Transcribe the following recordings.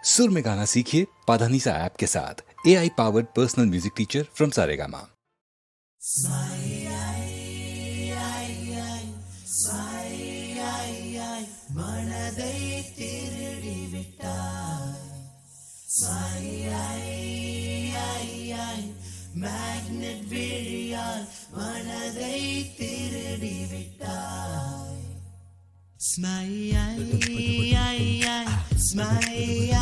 सुर में गाना सीखिए पाधानीसा ऐप के साथ। AI powered personal music teacher from Saregama. Magnet விழியால் மனதை திருடி விட்டாய். ஸ்மைல் ஸ்மைல்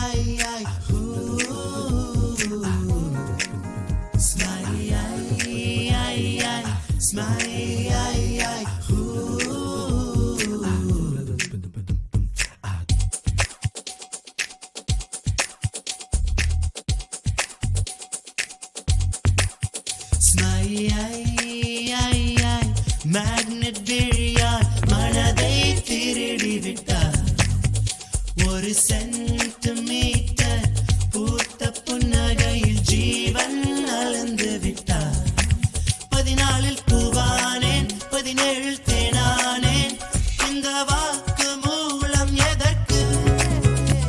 மேக்னெட் விழியால் மனதை திருடி விட்டார். ஒரு சென்டிமீட்டர் பூத்த புன்னகையில் ஜீவன் அளந்து விட்டார். 14 பூவானேன் 17 தேனானேன். இந்த வாக்கு மூலம் எதற்கு?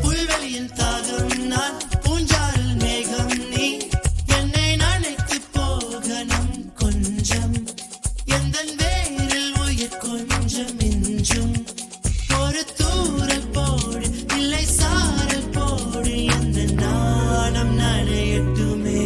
புல்வெளியின் தாகம் நான், பூஞ்சால் மேகம் நீ. என்னை நினைத்து போகணும் கொஞ்சம், எந்தன் வேரில் உயிர் கொஞ்சம் மிஞ்சும். ஒரு தூரல் போடு இல்லை சாரல் போடு, எந்த நாணம் நனையட்டுமே.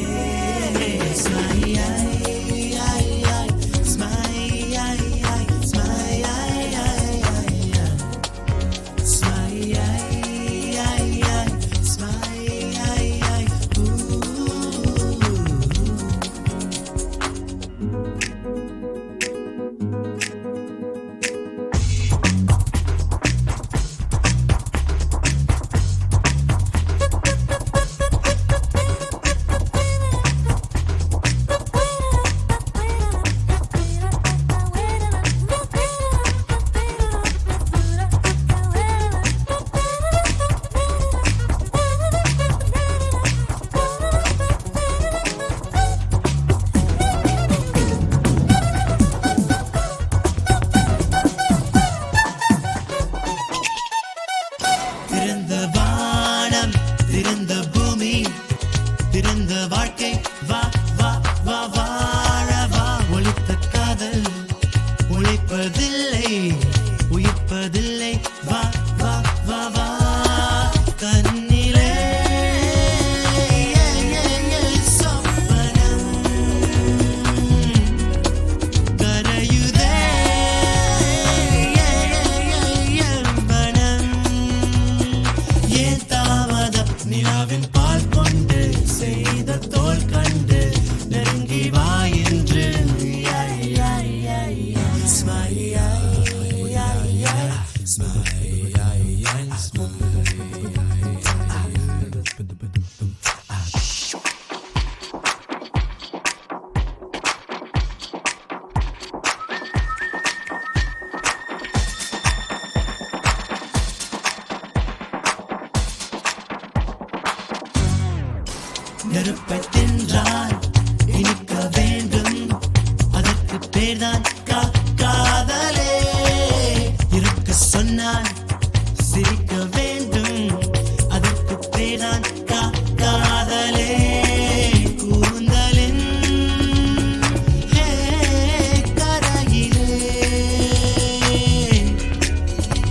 திறந்த வானம் திறந்த பூமி திறந்த வாழ்க்கை, வா வா வா வாழவா. ஒளித்த காதல் ஒளிப்பதில்லை உயிர்ப்பதில்லை, வா வா வா வா. கண்ணிலே சொப்பனம் கரையுதே எம்பனம். ஏன் தாமதம்? நிலாவின் பால் கொண்டு செய்த தோல் கண்டு நெருங்கி வா என்று. நெருப்பை தின்றால் இனிக்க வேண்டும், அதற்கு பேர்தான் காதலே. இருக்க சொன்னால் சிரிக்க வேண்டும், அதற்கு பேர்தான் காதலே. கூந்தலின் கரையிலே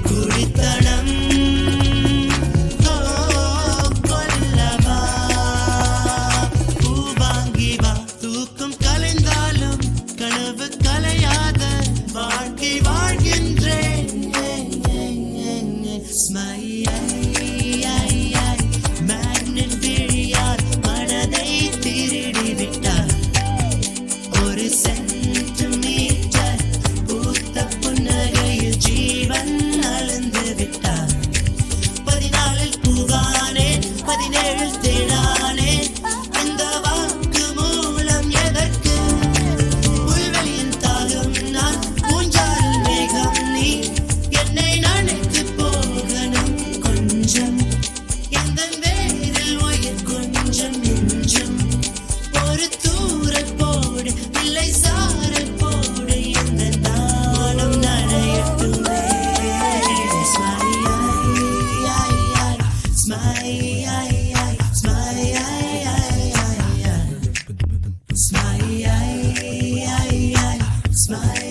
குடித்தனம் கொல்லவா. பூவாங்கி வா, தூக்கம் கலைந்தாலும் கனவு கலையா. Smile.